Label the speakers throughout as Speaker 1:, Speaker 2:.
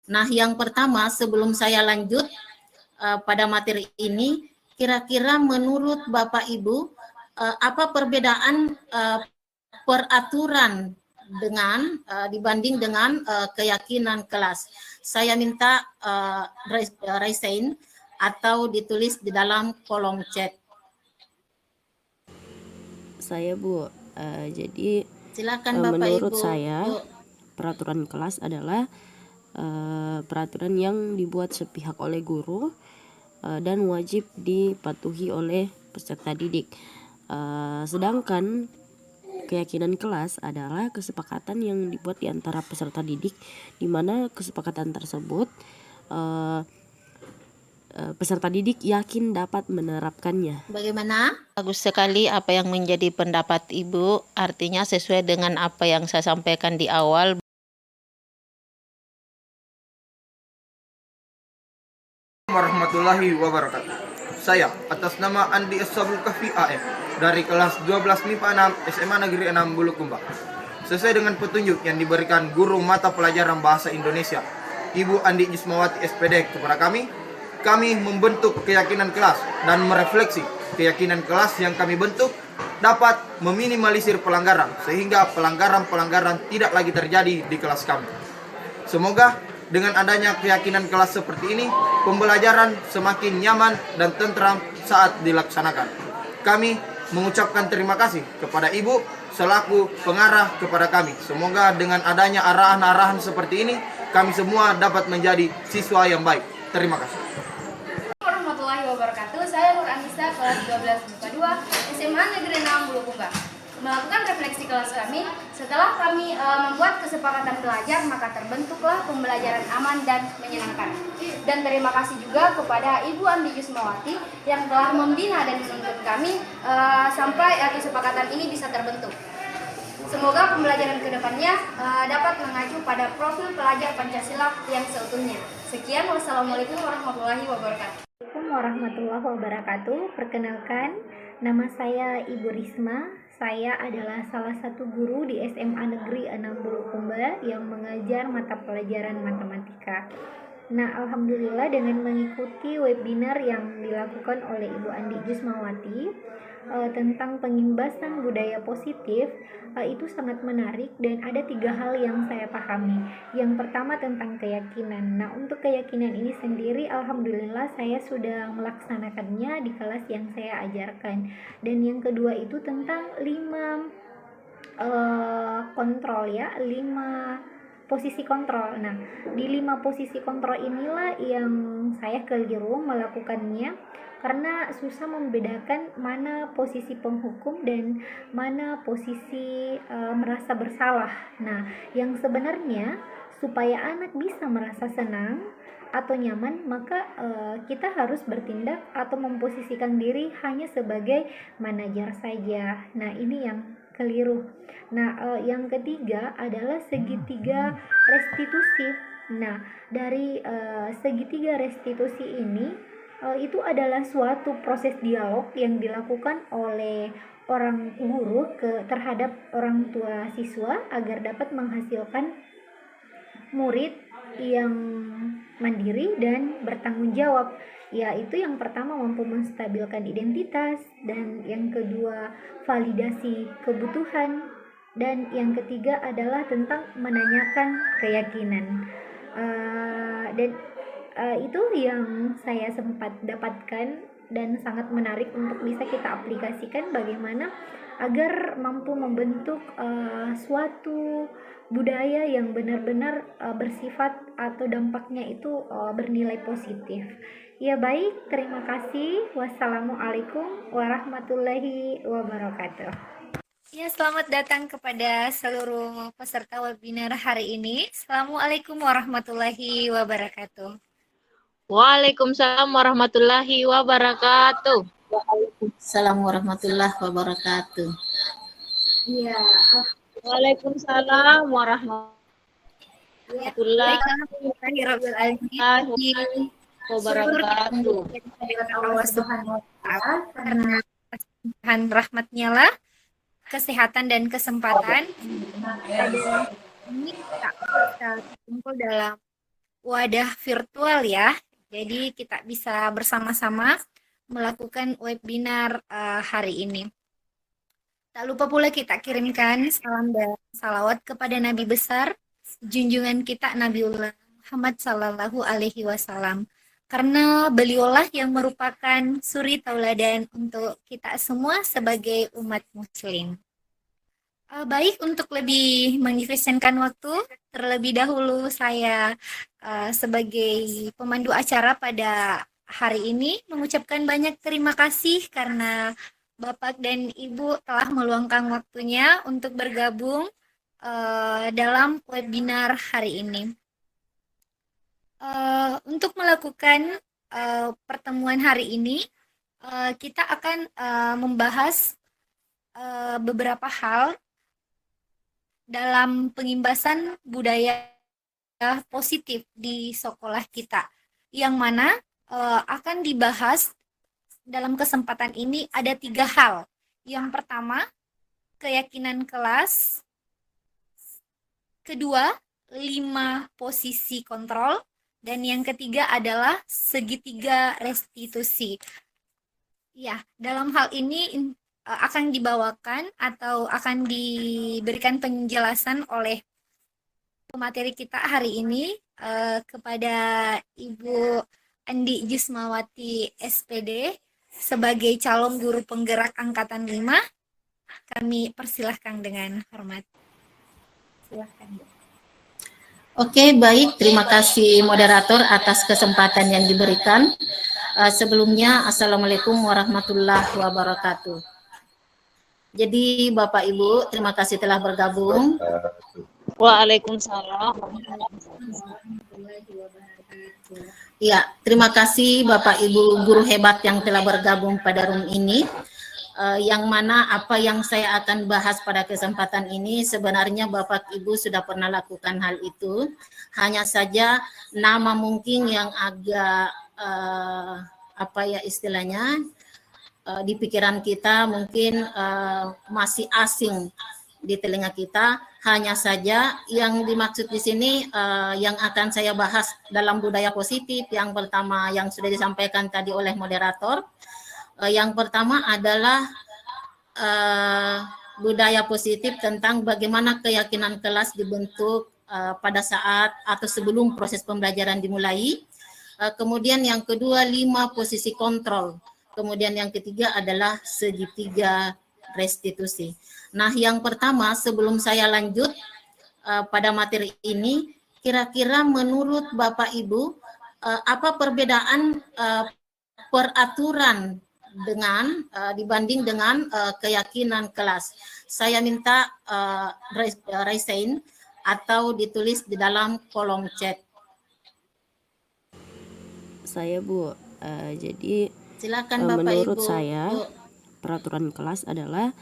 Speaker 1: Nah, yang pertama sebelum saya lanjut pada materi ini, kira-kira menurut Bapak Ibu apa perbedaan peraturan dengan dibanding dengan keyakinan kelas? Saya minta raise atau ditulis di dalam kolom chat.
Speaker 2: Saya Bu, jadi
Speaker 1: silakan Bapak
Speaker 2: menurut
Speaker 1: Ibu.
Speaker 2: saya
Speaker 1: Yuk.
Speaker 2: peraturan kelas adalah peraturan yang dibuat sepihak oleh guru dan wajib dipatuhi oleh peserta didik. Sedangkan keyakinan kelas adalah kesepakatan yang dibuat di antara peserta didik, di mana kesepakatan tersebut peserta didik yakin dapat menerapkannya.
Speaker 1: Bagaimana?
Speaker 3: Bagus sekali apa yang menjadi pendapat Ibu, artinya sesuai dengan apa yang saya sampaikan di awal.
Speaker 4: Warahmatullahi wabarakatuh. Saya atas nama Andi As-Sabu Kafi AM dari kelas 12 MIPA 6 SMA Negeri 6 Bulukumba. Sesuai dengan petunjuk yang diberikan guru mata pelajaran bahasa Indonesia, Ibu Andi Jismawati SPD kepada kami membentuk keyakinan kelas dan merefleksi keyakinan kelas yang kami bentuk dapat meminimalisir pelanggaran sehingga pelanggaran-pelanggaran tidak lagi terjadi di kelas kami. Semoga dengan adanya keyakinan kelas seperti ini, pembelajaran semakin nyaman dan tentram saat dilaksanakan. Kami mengucapkan terima kasih kepada Ibu selaku pengarah kepada kami. Semoga dengan adanya arahan-arahan seperti ini, kami semua dapat menjadi siswa yang baik. Terima kasih.
Speaker 5: Warahmatullahi wabarakatuh. Saya Nur Anissa, kelas 12 MIPA 2 SMA Negeri 6 Bulukumba. Melakukan refleksi kelas kami, setelah kami membuat kesepakatan belajar, maka terbentuklah pembelajaran aman dan menyenangkan. Dan terima kasih juga kepada Ibu Andi Jismawati yang telah membina dan menuntun kami sampai kesepakatan ini bisa terbentuk. Semoga pembelajaran kedepannya dapat mengacu pada profil pelajar Pancasila yang seutuhnya. Sekian, wassalamualaikum warahmatullahi wabarakatuh.
Speaker 6: Assalamualaikum warahmatullahi wabarakatuh. Perkenalkan, nama saya Ibu Risma. Saya adalah salah satu guru di SMA Negeri 6 Bulukumba yang mengajar mata pelajaran matematika. Nah, alhamdulillah dengan mengikuti webinar yang dilakukan oleh Ibu Andi Jismawati tentang pengimbasan budaya positif, itu sangat menarik dan ada 3 hal yang saya pahami. Yang pertama tentang keyakinan. Nah, untuk keyakinan ini sendiri alhamdulillah saya sudah melaksanakannya di kelas yang saya ajarkan. Dan yang kedua itu tentang 5 kontrol ya, 5 posisi kontrol. Nah, di 5 posisi kontrol inilah yang saya keliru melakukannya karena susah membedakan mana posisi penghukum dan mana posisi merasa bersalah. Nah, yang sebenarnya supaya anak bisa merasa senang atau nyaman, maka kita harus bertindak atau memposisikan diri hanya sebagai manajer saja. Nah, ini yang keliru. Nah, yang ketiga adalah segitiga restitusi. Nah, dari segitiga restitusi ini itu adalah suatu proses dialog yang dilakukan oleh orang guru terhadap orang tua siswa agar dapat menghasilkan murid yang mandiri dan bertanggung jawab. Yaitu yang pertama mampu menstabilkan identitas, dan yang kedua validasi kebutuhan, dan yang ketiga adalah tentang menanyakan keyakinan. Itu yang saya sempat dapatkan dan sangat menarik untuk bisa kita aplikasikan bagaimana agar mampu membentuk suatu budaya yang benar-benar bersifat atau dampaknya itu bernilai positif. Ya baik, terima kasih. Wassalamualaikum warahmatullahi wabarakatuh. Ya, selamat datang kepada seluruh peserta webinar hari ini. Assalamualaikum warahmatullahi wabarakatuh.
Speaker 3: Waalaikumsalam warahmatullahi wabarakatuh.
Speaker 1: Waalaikumsalam warahmatullahi wabarakatuh.
Speaker 6: Iya.
Speaker 3: Waalaikumsalam warahmatullahi wabarakatuh.
Speaker 6: Allah Subhanahu wa Ta'ala, karena Tuhan rahmatnya lah kesehatan dan kesempatan pada ini kita kumpul dalam wadah virtual ya. Jadi kita bisa bersama-sama melakukan webinar hari ini. Tak lupa pula kita kirimkan salam dan salawat kepada Nabi besar, junjungan kita Nabiullah Muhammad Sallallahu Alaihi Wasallam. Karena beliaulah yang merupakan suri tauladan untuk kita semua sebagai umat muslim. Baik, untuk lebih mengefisienkan waktu, terlebih dahulu saya sebagai pemandu acara pada hari ini mengucapkan banyak terima kasih karena Bapak dan Ibu telah meluangkan waktunya untuk bergabung dalam webinar hari ini. Untuk melakukan pertemuan hari ini, kita akan membahas beberapa hal dalam pengimbasan budaya positif di sekolah kita, yang mana akan dibahas dalam kesempatan ini ada 3 hal. Yang pertama, keyakinan kelas. Kedua, 5 posisi kontrol. Dan yang ketiga adalah segitiga restitusi. Ya, dalam hal ini akan dibawakan atau akan diberikan penjelasan oleh pemateri kita hari ini kepada Ibu Andi Jusmawati SPD sebagai calon guru penggerak angkatan 5. Kami persilahkan dengan hormat. Silahkan, Bu.
Speaker 1: Oke, baik. Terima kasih moderator atas kesempatan yang diberikan. Sebelumnya, Assalamualaikum warahmatullahi wabarakatuh. Jadi, Bapak Ibu, terima kasih telah bergabung.
Speaker 3: Waalaikumsalam.
Speaker 1: Ya, terima kasih Bapak Ibu guru hebat yang telah bergabung pada room ini. Yang mana apa yang saya akan bahas pada kesempatan ini sebenarnya Bapak Ibu sudah pernah lakukan hal itu. Hanya saja nama mungkin yang agak apa ya istilahnya di pikiran kita mungkin masih asing di telinga kita. Hanya saja yang dimaksud di sini yang akan saya bahas dalam budaya positif yang pertama yang sudah disampaikan tadi oleh moderator. Yang pertama adalah budaya positif tentang bagaimana keyakinan kelas dibentuk pada saat atau sebelum proses pembelajaran dimulai. Kemudian yang kedua 5 posisi kontrol. Kemudian yang ketiga adalah segitiga restitusi. Nah, yang pertama sebelum saya lanjut pada materi ini, kira-kira menurut Bapak Ibu apa perbedaan peraturan dengan dibanding dengan keyakinan kelas? Saya minta raise atau ditulis di dalam kolom chat.
Speaker 2: Saya Bu, jadi
Speaker 1: Silakan Bapak
Speaker 2: menurut
Speaker 1: Ibu.
Speaker 2: saya peraturan kelas adalah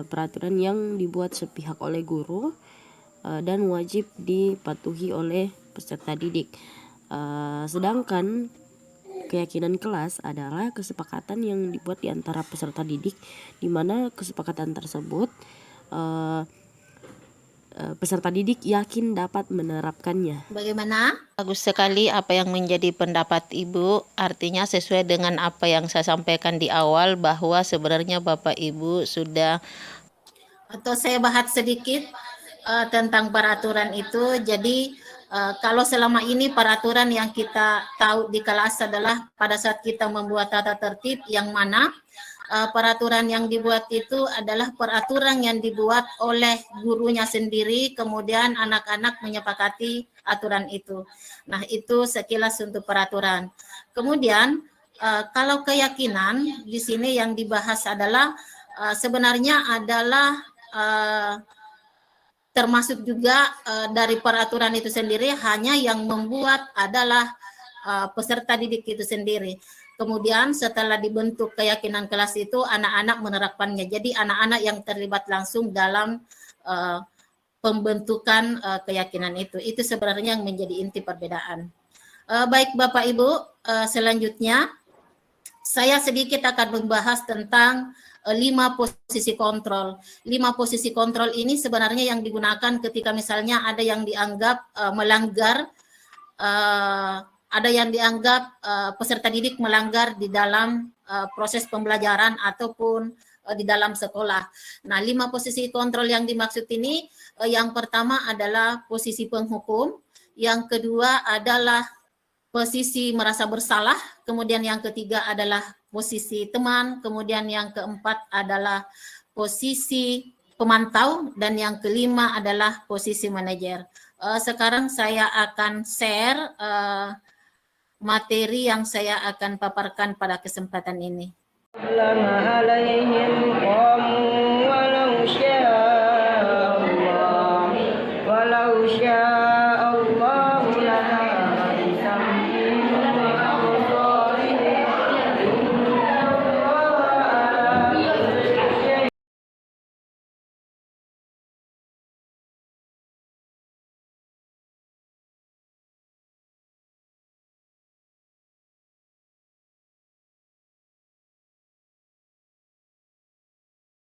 Speaker 2: peraturan yang dibuat sepihak oleh guru dan wajib dipatuhi oleh peserta didik. Sedangkan keyakinan kelas adalah kesepakatan yang dibuat di antara peserta didik, di mana kesepakatan tersebut peserta didik yakin dapat menerapkannya.
Speaker 1: Bagaimana?
Speaker 3: Bagus sekali apa yang menjadi pendapat Ibu, artinya sesuai dengan apa yang saya sampaikan di awal bahwa sebenarnya Bapak Ibu sudah
Speaker 1: Atau saya bahas sedikit tentang peraturan itu. Jadi kalau selama ini peraturan yang kita tahu di kelas adalah pada saat kita membuat tata tertib yang mana peraturan yang dibuat itu adalah peraturan yang dibuat oleh gurunya sendiri, kemudian anak-anak menyepakati aturan itu. Nah, itu sekilas untuk peraturan. Kemudian kalau keyakinan di sini yang dibahas adalah sebenarnya adalah termasuk juga dari peraturan itu sendiri, hanya yang membuat adalah peserta didik itu sendiri. Kemudian setelah dibentuk keyakinan kelas itu anak-anak menerapkannya. Jadi anak-anak yang terlibat langsung dalam pembentukan keyakinan itu. Itu sebenarnya yang menjadi inti perbedaan. Baik Bapak Ibu, selanjutnya saya sedikit akan membahas tentang 5 posisi kontrol. 5 posisi kontrol ini sebenarnya yang digunakan ketika misalnya ada yang dianggap melanggar ada yang dianggap peserta didik melanggar di dalam proses pembelajaran ataupun di dalam sekolah. Nah, 5 posisi kontrol yang dimaksud ini, yang pertama adalah posisi penghukum, yang kedua adalah posisi merasa bersalah, kemudian yang ketiga adalah posisi teman, kemudian yang keempat adalah posisi pemantau, dan yang kelima adalah posisi manajer. Sekarang saya akan share materi yang saya akan paparkan pada kesempatan ini.
Speaker 7: عليهم قاموا